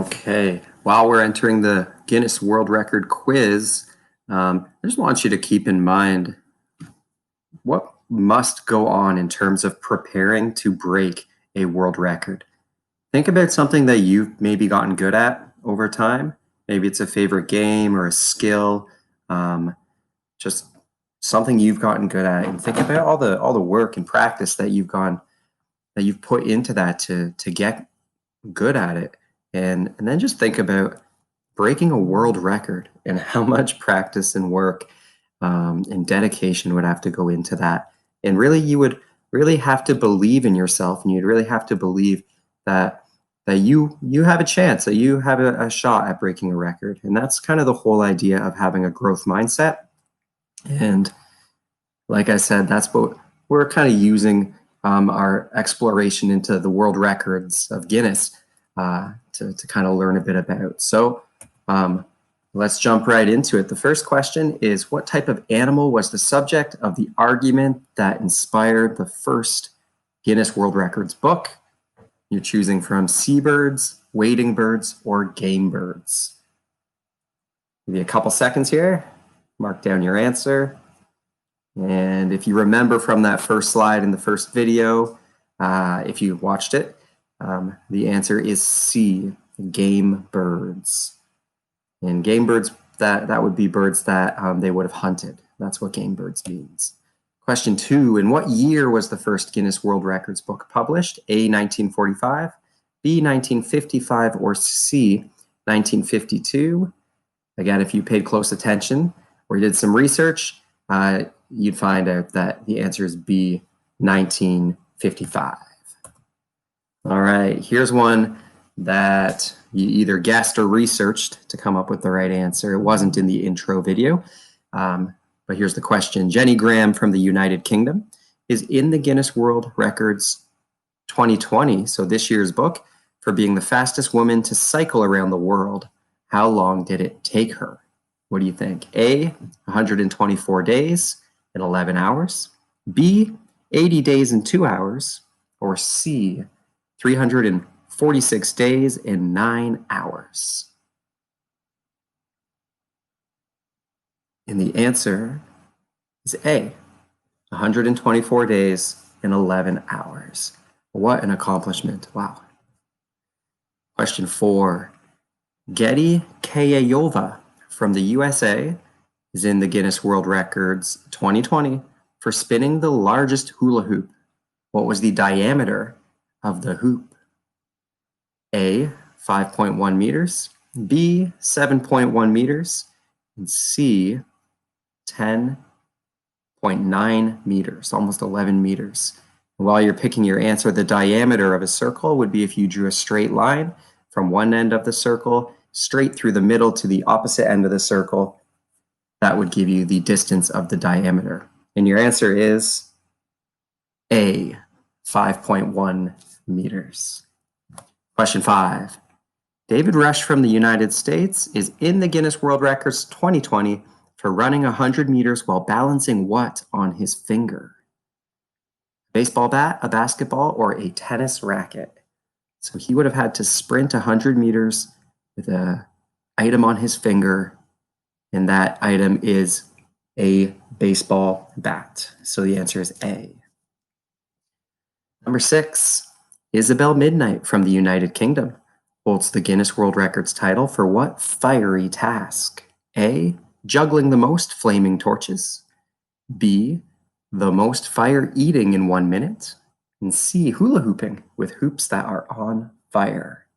Okay, while we're entering the Guinness World Record quiz, I just want you to keep in mind what must go on in terms of preparing to break a world record. Think about something that you've maybe gotten good at over time. Maybe it's a favorite game or a skill, just something you've gotten good at, and think about all the work and practice that you've put into that to get good at it. And then just think about breaking a world record and how much practice and work and dedication would have to go into that. And really, you would really have to believe in yourself, and you'd really have to believe that you have a chance, that you have a shot at breaking a record. And that's kind of the whole idea of having a growth mindset. And like I said, that's what we're kind of using our exploration into the world records of Guinness to kind of learn a bit about. So let's jump right into it. The first question is, what type of animal was the subject of the argument that inspired the first Guinness World Records book? You're choosing from seabirds, wading birds, or game birds. Give you a couple seconds here. Mark down your answer. And if you remember from that first slide in the first video, if you watched it, the answer is C, game birds. And game birds, that would be birds that they would have hunted. That's what game birds means. Question 2, in what year was the first Guinness World Records book published? A, 1945, B, 1955, or C, 1952? Again, if you paid close attention or you did some research, you'd find out that the answer is B, 1955. All right, here's one that you either guessed or researched to come up with the right answer. It wasn't in the intro video, but here's the question. Jenny Graham from the United Kingdom is in the Guinness World Records 2020, so this year's book, for being the fastest woman to cycle around the world. How long did it take her? What do you think? A, 124 days and 11 hours. B, 80 days and 2 hours. Or C, 346 days and 9 hours. And the answer is A, 124 days and 11 hours. What an accomplishment. Wow. Question 4. Getty Kayayova from the USA is in the Guinness World Records 2020 for spinning the largest hula hoop. What was the diameter of the hoop? A, 5.1 meters, B, 7.1 meters, and C, 10.9 meters, almost 11 meters. And while you're picking your answer, the diameter of a circle would be if you drew a straight line from one end of the circle straight through the middle to the opposite end of the circle. That would give you the distance of the diameter. And your answer is A, 5.1 meters. Question 5. David Rush from the United States is in the Guinness World Records 2020 for running 100 meters while balancing what on his finger? A baseball bat, a basketball, or a tennis racket? So he would have had to sprint 100 meters with an item on his finger, and that item is a baseball bat. So the answer is A. Number 6, Isabel Midnight from the United Kingdom holds the Guinness World Records title for what fiery task? A, juggling the most flaming torches. B, the most fire eating in 1 minute. And C, hula hooping with hoops that are on fire.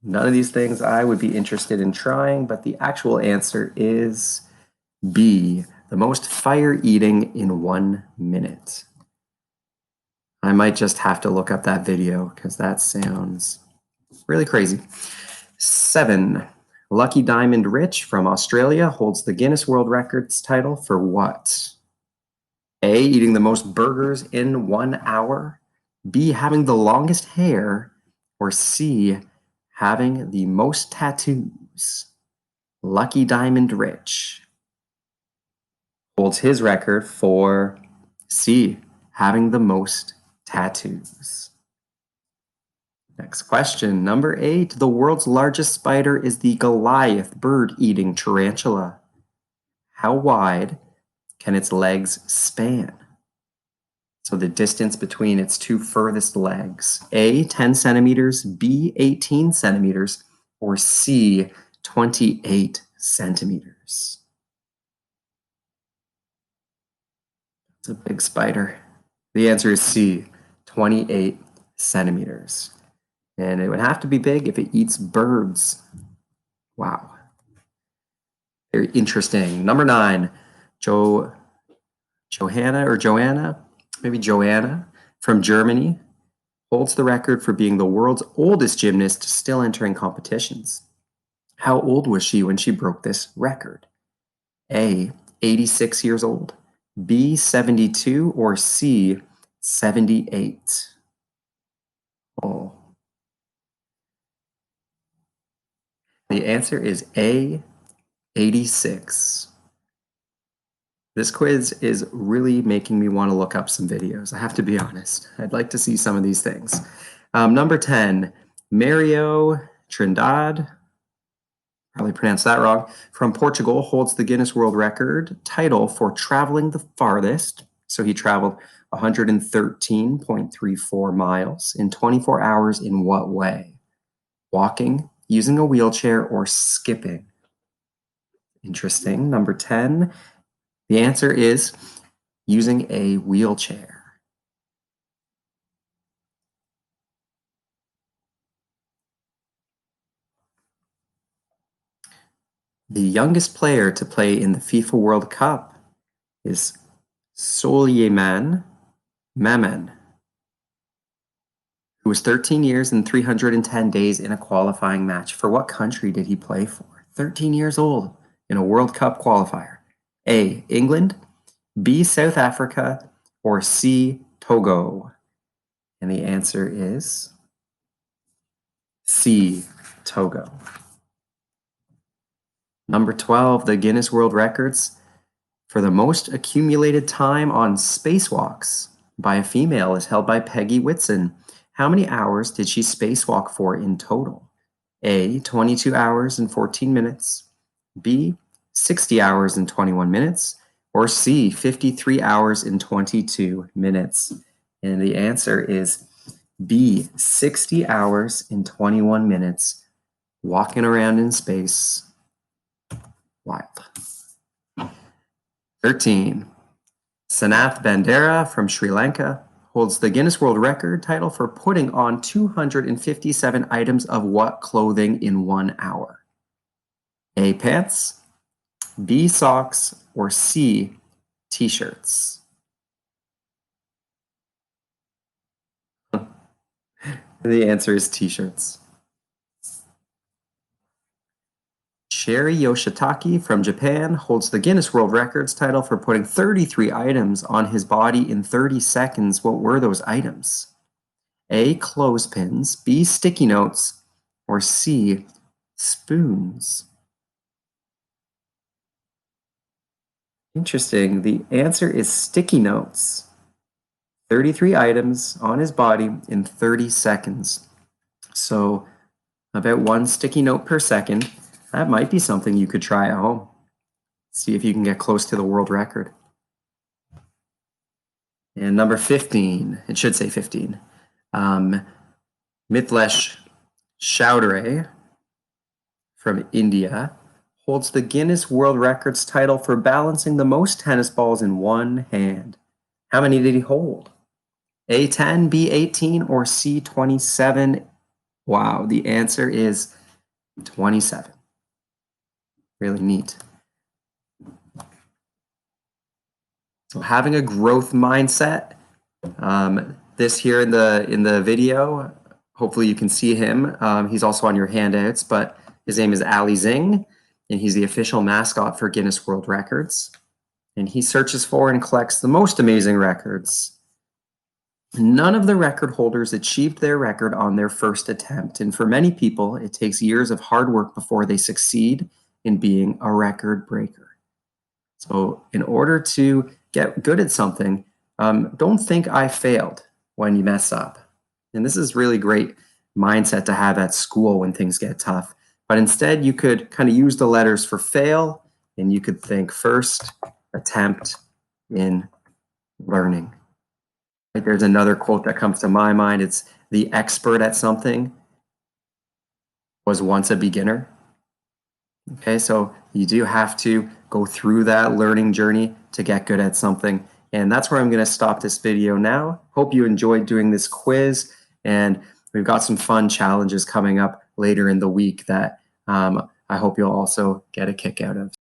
None of these things I would be interested in trying, but the actual answer is B, the most fire eating in 1 minute. I might just have to look up that video because that sounds really crazy. 7, Lucky Diamond Rich from Australia holds the Guinness World Records title for what? A, eating the most burgers in 1 hour. B, having the longest hair. Or C, having the most tattoos. Lucky Diamond Rich holds his record for C, having the most tattoos. Next question, number 8. The world's largest spider is the Goliath bird-eating tarantula. How wide can its legs span? So the distance between its two furthest legs. A, 10 centimeters, B, 18 centimeters, or C, 28 centimeters. It's a big spider. The answer is C, 28 centimeters. And it would have to be big if it eats birds. Wow. Very interesting. Number 9, Joanna from Germany holds the record for being the world's oldest gymnast still entering competitions. How old was she when she broke this record? A, 86 years old, B, 72, or C, 78? Oh. The answer is A, 86. This quiz is really making me want to look up some videos. I have to be honest. I'd like to see some of these things. Number 10, Mario Trindade, probably pronounced that wrong, from Portugal holds the Guinness World Record title for traveling the farthest. So he traveled 113.34 miles in 24 hours in what way? Walking, using a wheelchair, or skipping? Interesting. Number 10, the answer is using a wheelchair. The youngest player to play in the FIFA World Cup is Souleymane Maman, who was 13 years and 310 days in a qualifying match. For what country did he play for? 13 years old in a World Cup qualifier. A, England, B, South Africa, or C, Togo? And the answer is C, Togo. Number 12, the Guinness World Records for the most accumulated time on spacewalks by a female is held by Peggy Whitson. How many hours did she spacewalk for in total? A, 22 hours and 14 minutes, B, 60 hours and 21 minutes, or C, 53 hours and 22 minutes? And the answer is B, 60 hours and 21 minutes, walking around in space. Wild. 13. Sanath Bandera from Sri Lanka holds the Guinness World Record title for putting on 257 items of what clothing in 1 hour? A, pants, B, socks, or C, t-shirts? The answer is t-shirts. Sherry Yoshitake from Japan holds the Guinness World Records title for putting 33 items on his body in 30 seconds. What were those items? A, clothespins, B, sticky notes, or C, spoons? Interesting. The answer is sticky notes. 33 items on his body in 30 seconds. So about 1 sticky note per second. That might be something you could try at home. See if you can get close to the world record. And number 15, it should say 15, Mithlesh Chaudhary from India holds the Guinness World Records title for balancing the most tennis balls in one hand. How many did he hold? A, 10, B, 18, or C, 27? Wow, the answer is 27. Really neat. So having a growth mindset. This here in the video, hopefully you can see him. He's also on your handouts, but his name is Ali Zing, and he's the official mascot for Guinness World Records. And he searches for and collects the most amazing records. None of the record holders achieved their record on their first attempt, and for many people, it takes years of hard work before they succeed in being a record breaker. So in order to get good at something, don't think I failed when you mess up. And this is really great mindset to have at school when things get tough. But instead, you could kind of use the letters for fail, and you could think first attempt in learning. Like, there's another quote that comes to my mind. It's the expert at something was once a beginner. Okay, so you do have to go through that learning journey to get good at something. And that's where I'm going to stop this video now. Hope you enjoyed doing this quiz, and we've got some fun challenges coming up later in the week that I hope you'll also get a kick out of.